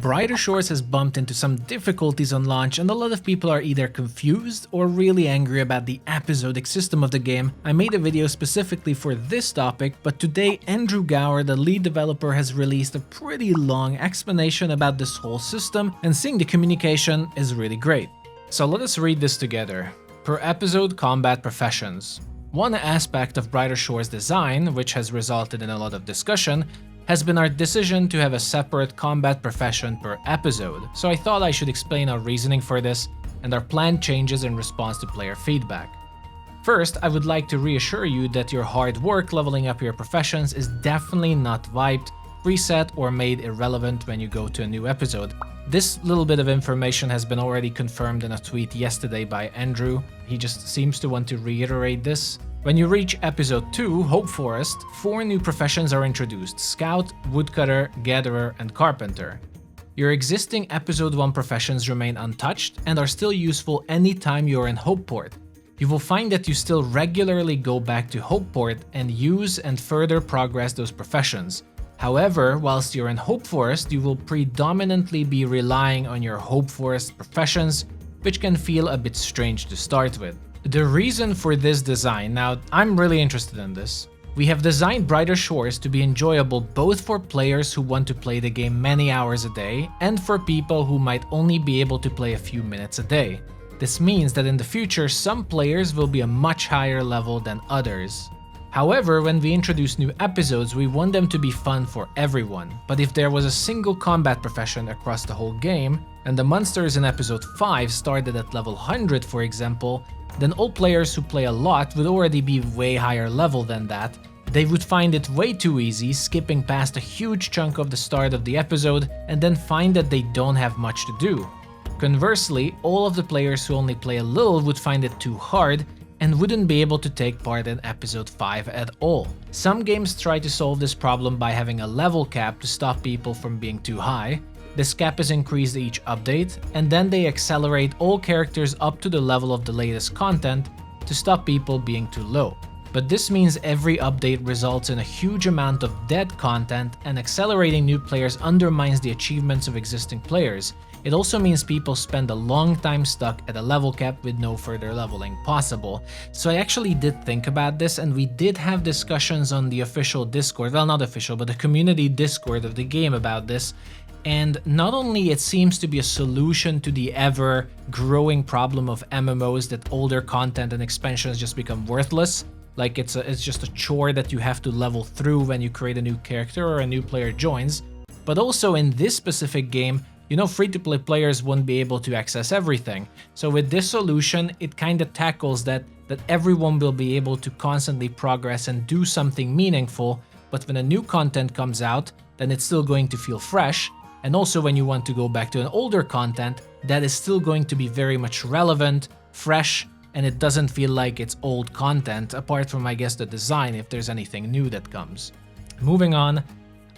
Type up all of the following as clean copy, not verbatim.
Brighter Shores has bumped into some difficulties on launch, and a lot of people are either confused or really angry about the episodic system of the game. I made a video specifically for this topic, but today Andrew Gower, the lead developer, has released a pretty long explanation about this whole system, and seeing the communication is really great. So let us read this together. Per episode combat professions. One aspect of Brighter Shores design, which has resulted in a lot of discussion, has been our decision to have a separate combat profession per episode, so I thought I should explain our reasoning for this and our planned changes in response to player feedback. First, I would like to reassure you that your hard work leveling up your professions is definitely not wiped, preset, or made irrelevant when you go to a new episode. This little bit of information has been already confirmed in a tweet yesterday by Andrew. He just seems to want to reiterate this. When you reach episode 2, Hope Forest, 4 new professions are introduced: Scout, Woodcutter, Gatherer, and Carpenter. Your existing episode 1 professions remain untouched and are still useful anytime you're in Hopeport. You will find that you still regularly go back to Hopeport and use and further progress those professions. However, whilst you're in Hope Forest, you will predominantly be relying on your Hope Forest professions, which can feel a bit strange to start with. The reason for this design, now I'm really interested in this. We have designed Brighter Shores to be enjoyable both for players who want to play the game many hours a day and for people who might only be able to play a few minutes a day. This means that in the future, some players will be a much higher level than others. However, when we introduce new episodes, we want them to be fun for everyone. But if there was a single combat profession across the whole game, and the monsters in episode 5 started at level 100 for example, then all players who play a lot would already be way higher level than that. They would find it way too easy, skipping past a huge chunk of the start of the episode, and then find that they don't have much to do. Conversely, all of the players who only play a little would find it too hard, and wouldn't be able to take part in episode 5 at all. Some games try to solve this problem by having a level cap to stop people from being too high. This cap is increased each update, and then they accelerate all characters up to the level of the latest content to stop people being too low. But this means every update results in a huge amount of dead content, and accelerating new players undermines the achievements of existing players. It also means people spend a long time stuck at a level cap with no further leveling possible. So I actually did think about this, and we did have discussions on the official Discord, well, not official, but the community Discord of the game about this. And not only it seems to be a solution to the ever-growing problem of MMOs that older content and expansions just become worthless, like it's just a chore that you have to level through when you create a new character or a new player joins, but also in this specific game, you know, free-to-play players won't be able to access everything. So with this solution, it kind of tackles that everyone will be able to constantly progress and do something meaningful, but when a new content comes out, then it's still going to feel fresh. And also when you want to go back to an older content, that is still going to be very much relevant, fresh, and it doesn't feel like it's old content, apart from, I guess, the design if there's anything new that comes. Moving on,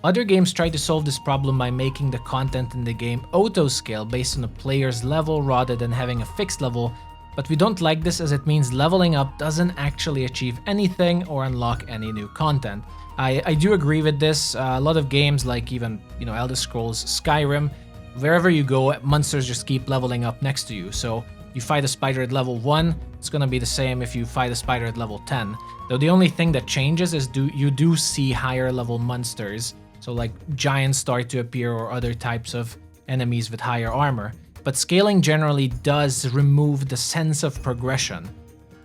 other games try to solve this problem by making the content in the game auto-scale based on a player's level rather than having a fixed level, but we don't like this as it means leveling up doesn't actually achieve anything or unlock any new content. I do agree with this. A lot of games like even, you know, Elder Scrolls, Skyrim, wherever you go, monsters just keep leveling up next to you. So you fight a spider at level 1, it's gonna be the same if you fight a spider at level 10. Though the only thing that changes is you do see higher level monsters. So like giants start to appear or other types of enemies with higher armor. But scaling generally does remove the sense of progression.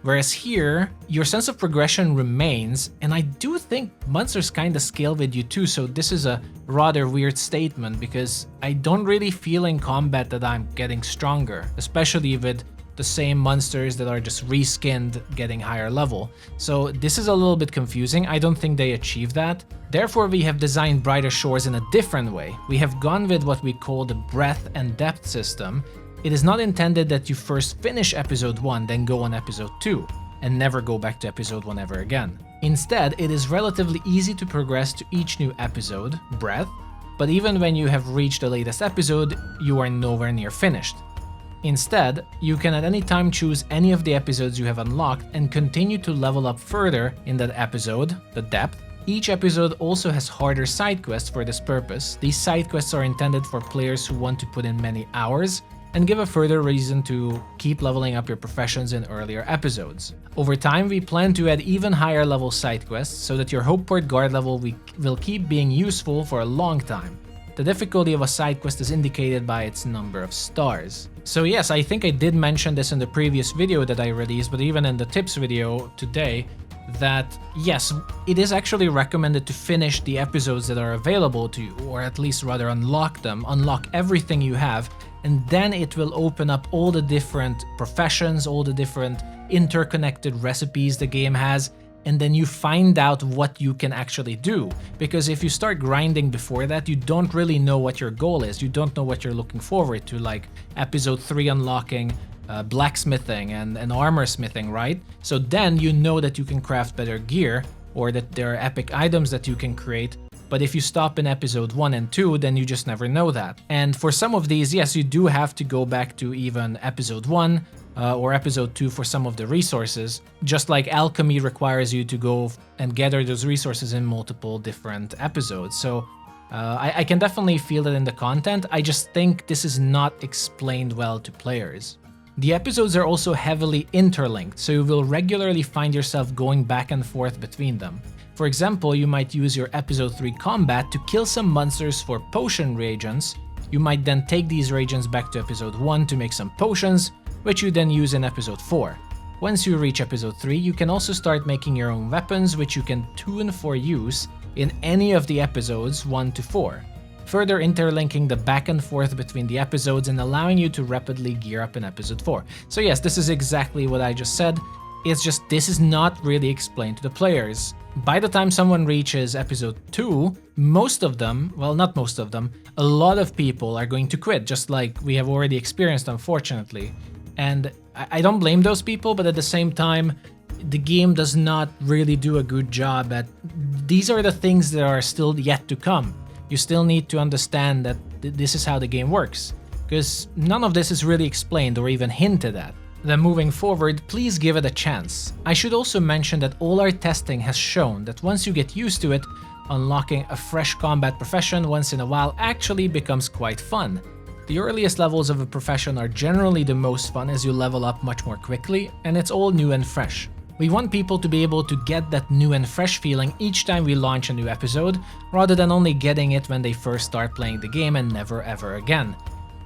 Whereas here, your sense of progression remains, and I do think monsters kinda scale with you too, so this is a rather weird statement because I don't really feel in combat that I'm getting stronger, especially with the same monsters that are just reskinned getting higher level. So this is a little bit confusing. I don't think they achieve that. Therefore, we have designed Brighter Shores in a different way. We have gone with what we call the breadth and depth system. It is not intended that you first finish episode 1, then go on episode 2, and never go back to episode 1 ever again. Instead, it is relatively easy to progress to each new episode, breadth, but even when you have reached the latest episode, you are nowhere near finished. Instead, you can at any time choose any of the episodes you have unlocked and continue to level up further in that episode, the depth, Each episode also has harder side quests for this purpose. These side quests are intended for players who want to put in many hours and give a further reason to keep leveling up your professions in earlier episodes. Over time, we plan to add even higher level side quests so that your Hopeport guard level will keep being useful for a long time. The difficulty of a side quest is indicated by its number of stars. So yes, I think I did mention this in the previous video that I released, but even in the tips video today, that yes, it is actually recommended to finish the episodes that are available to you, or at least rather unlock them, unlock everything you have, and then it will open up all the different professions, all the different interconnected recipes the game has, and then you find out what you can actually do. Because if you start grinding before that, you don't really know what your goal is, you don't know what you're looking forward to, like episode 3 unlocking blacksmithing and armor smithing, right? So then you know that you can craft better gear, or that there are epic items that you can create. But if you stop in episode 1 and 2, then you just never know that. And for some of these, yes, you do have to go back to even episode 1 or episode 2 for some of the resources, just like alchemy requires you to go and gather those resources in multiple different episodes. So I can definitely feel that in the content. I just think this is not explained well to players. The episodes are also heavily interlinked, so you will regularly find yourself going back and forth between them. For example, you might use your episode 3 combat to kill some monsters for potion reagents. You might then take these reagents back to episode 1 to make some potions, which you then use in episode 4. Once you reach episode 3, you can also start making your own weapons, which you can tune for use in any of the episodes 1 to 4. Further interlinking the back and forth between the episodes and allowing you to rapidly gear up in episode 4. So yes, this is exactly what I just said. It's just this is not really explained to the players. By the time someone reaches episode 2, most of them, well, not most of them, a lot of people are going to quit, just like we have already experienced, unfortunately. And I don't blame those people, but at the same time, the game does not really do a good job at... These are the things that are still yet to come. You still need to understand that this is how the game works, because none of this is really explained or even hinted at. Then moving forward, please give it a chance. I should also mention that all our testing has shown that once you get used to it, unlocking a fresh combat profession once in a while actually becomes quite fun. The earliest levels of a profession are generally the most fun as you level up much more quickly, and it's all new and fresh. We want people to be able to get that new and fresh feeling each time we launch a new episode, rather than only getting it when they first start playing the game and never ever again.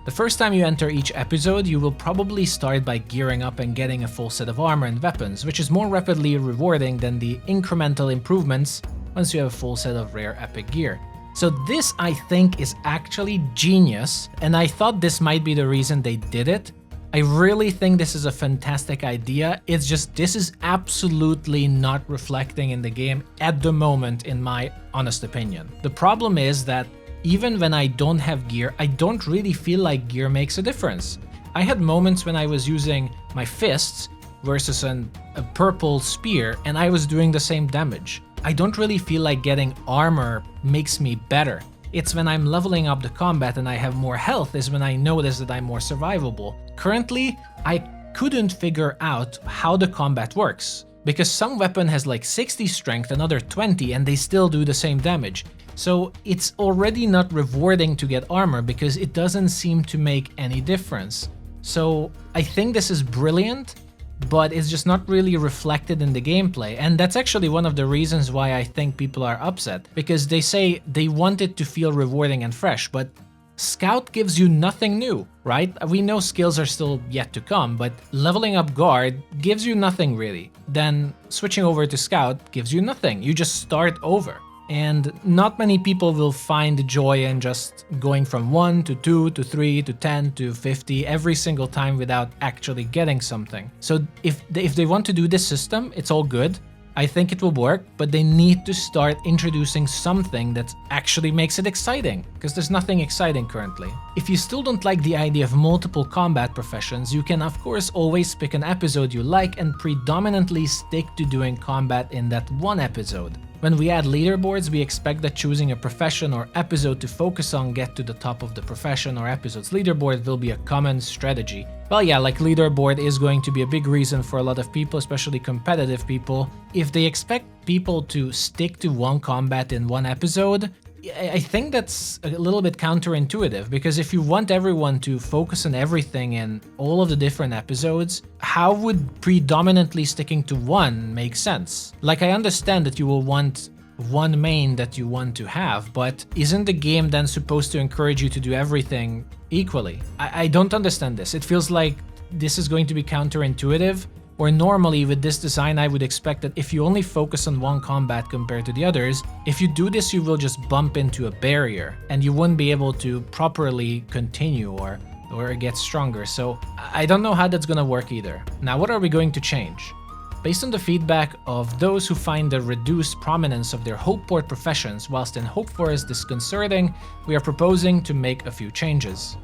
The first time you enter each episode, you will probably start by gearing up and getting a full set of armor and weapons, which is more rapidly rewarding than the incremental improvements once you have a full set of rare epic gear. So this, I think, is actually genius, and I thought this might be the reason they did it. I really think this is a fantastic idea. It's just this is absolutely not reflecting in the game at the moment, in my honest opinion. The problem is that even when I don't have gear, I don't really feel like gear makes a difference. I had moments when I was using my fists versus a purple spear and I was doing the same damage. I don't really feel like getting armor makes me better. It's when I'm leveling up the combat and I have more health is when I notice that I'm more survivable. Currently, I couldn't figure out how the combat works, because some weapon has like 60 strength, another 20, and they still do the same damage. So it's already not rewarding to get armor because it doesn't seem to make any difference. So I think this is brilliant, but it's just not really reflected in the gameplay. And that's actually one of the reasons why I think people are upset, because they say they want it to feel rewarding and fresh, but Scout gives you nothing new, right? We know skills are still yet to come, but leveling up Guard gives you nothing really. Then switching over to Scout gives you nothing. You just start over. And not many people will find joy in just going from 1 to 2 to 3 to 10 to 50 every single time without actually getting something. So if they want to do this system, it's all good. I think it will work, but they need to start introducing something that actually makes it exciting, because there's nothing exciting currently. If you still don't like the idea of multiple combat professions, you can of course always pick an episode you like and predominantly stick to doing combat in that one episode. When we add leaderboards, we expect that choosing a profession or episode to focus on get to the top of the profession or episode's leaderboard will be a common strategy. Well yeah, like leaderboard is going to be a big reason for a lot of people, especially competitive people. If they expect people to stick to one combat in one episode, I think that's a little bit counterintuitive, because if you want everyone to focus on everything in all of the different episodes, how would predominantly sticking to one make sense? Like, I understand that you will want one main that you want to have, but isn't the game then supposed to encourage you to do everything equally? I don't understand this. It feels like this is going to be counterintuitive. Or normally with this design, I would expect that if you only focus on one combat compared to the others, if you do this, you will just bump into a barrier and you wouldn't be able to properly continue or get stronger. So I don't know how that's gonna work either. Now, what are we going to change? Based on the feedback of those who find the reduced prominence of their Hopeport professions whilst in Hope Forest disconcerting, we are proposing to make a few changes.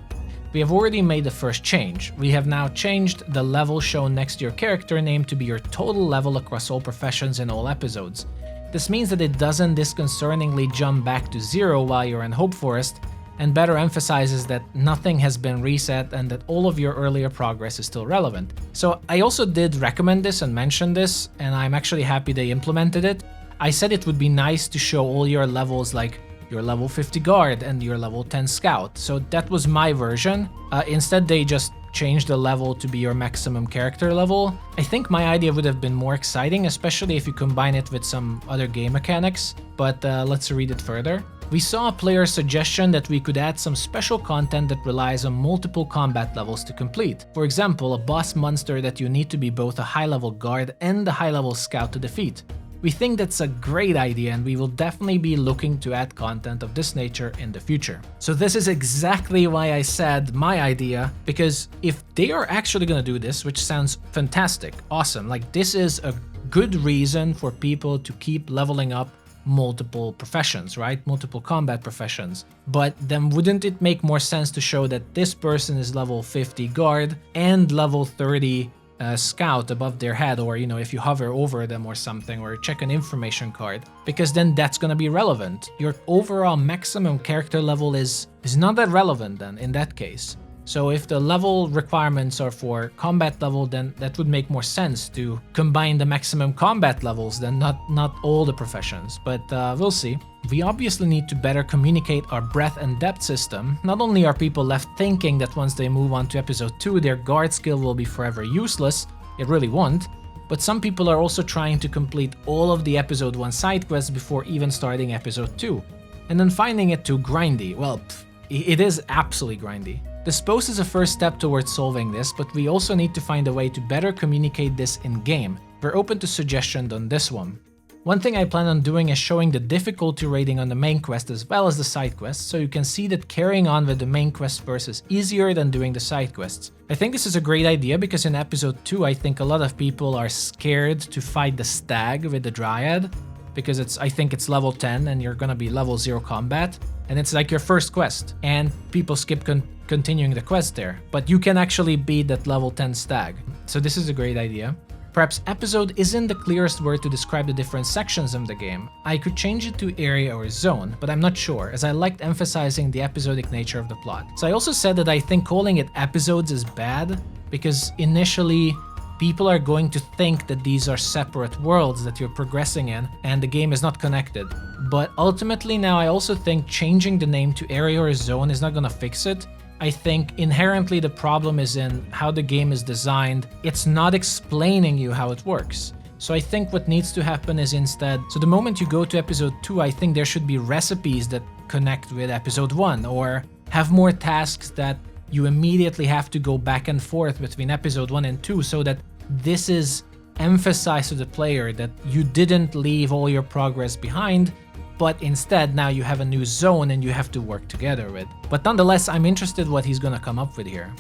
We have already made the first change. We have now changed the level shown next to your character name to be your total level across all professions in all episodes. This means that it doesn't disconcertingly jump back to 0 while you're in Hope Forest, and better emphasizes that nothing has been reset and that all of your earlier progress is still relevant. So I also did recommend this and mention this, and I'm actually happy they implemented it. I said it would be nice to show all your levels, like your level 50 guard and your level 10 scout. So that was my version. Instead, they just changed the level to be your maximum character level. I think my idea would have been more exciting, especially if you combine it with some other game mechanics, but let's read it further. We saw a player's suggestion that we could add some special content that relies on multiple combat levels to complete. For example, a boss monster that you need to be both a high-level guard and a high-level scout to defeat. We think that's a great idea, and we will definitely be looking to add content of this nature in the future. So this is exactly why I said my idea, because if they are actually gonna do this, which sounds fantastic, awesome, like this is a good reason for people to keep leveling up multiple professions, right? Multiple combat professions. But then wouldn't it make more sense to show that this person is level 50 guard and level 30 scout above their head, or if you hover over them or something, or check an information card, because then that's gonna be relevant. Your overall maximum character level is not that relevant then in that case. So if the level requirements are for combat level, then that would make more sense to combine the maximum combat levels than not all the professions, but we'll see. We obviously need to better communicate our breadth and depth system. Not only are people left thinking that once they move on to episode 2 their guard skill will be forever useless, it really won't, but some people are also trying to complete all of the episode 1 side quests before even starting episode 2, and then finding it too grindy. Well, it is absolutely grindy. This post is a first step towards solving this, but we also need to find a way to better communicate this in-game. We're open to suggestions on this one. One thing I plan on doing is showing the difficulty rating on the main quest as well as the side quests, so you can see that carrying on with the main quest first is easier than doing the side quests. I think this is a great idea because in episode 2 I think a lot of people are scared to fight the stag with the dryad, because I think it's level 10 and you're gonna be level 0 combat, and it's like your first quest, and people skip continuing the quest there, but you can actually beat that level 10 stag. So this is a great idea. Perhaps episode isn't the clearest word to describe the different sections of the game. I could change it to area or zone, but I'm not sure, as I liked emphasizing the episodic nature of the plot. So I also said that I think calling it episodes is bad, because initially people are going to think that these are separate worlds that you're progressing in and the game is not connected. But ultimately now I also think changing the name to area or zone is not gonna fix it. I think inherently the problem is in how the game is designed. It's not explaining you how it works. So I think what needs to happen is instead, so the moment you go to episode 2, I think there should be recipes that connect with episode 1, or have more tasks that you immediately have to go back and forth between episode 1 and 2, so that this is emphasized to the player that you didn't leave all your progress behind, but instead now you have a new zone and you have to work together with. But nonetheless, I'm interested what he's gonna come up with here.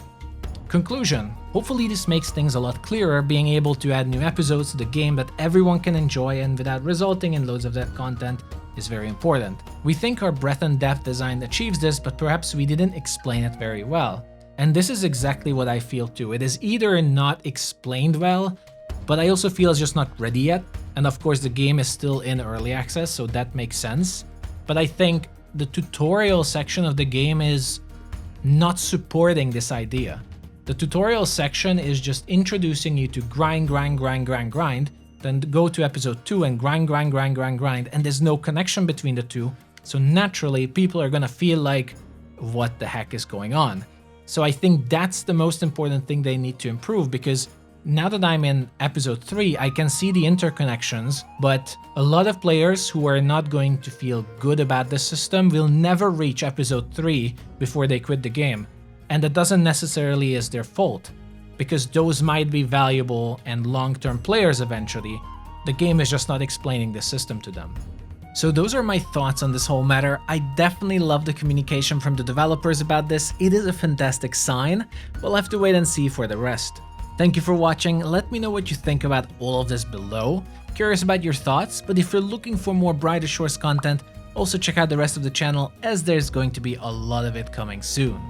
Conclusion. Hopefully this makes things a lot clearer, being able to add new episodes to the game that everyone can enjoy and without resulting in loads of that content is very important. We think our breadth and depth design achieves this, but perhaps we didn't explain it very well. And this is exactly what I feel too. It is either not explained well, but I also feel it's just not ready yet. And of course the game is still in early access, so that makes sense. But I think the tutorial section of the game is not supporting this idea. The tutorial section is just introducing you to grind, then go to episode 2 and grind, and there's no connection between the two. So naturally, people are gonna feel like, what the heck is going on? So I think that's the most important thing they need to improve, because now that I'm in episode 3, I can see the interconnections, but a lot of players who are not going to feel good about the system will never reach episode 3 before they quit the game. And that doesn't necessarily is their fault, because those might be valuable and long-term players eventually. The game is just not explaining the system to them. So those are my thoughts on this whole matter. I definitely love the communication from the developers about this. It is a fantastic sign. We'll have to wait and see for the rest. Thank you for watching. Let me know what you think about all of this below. Curious about your thoughts, but if you're looking for more Brighter Shores content, also check out the rest of the channel, as there's going to be a lot of it coming soon.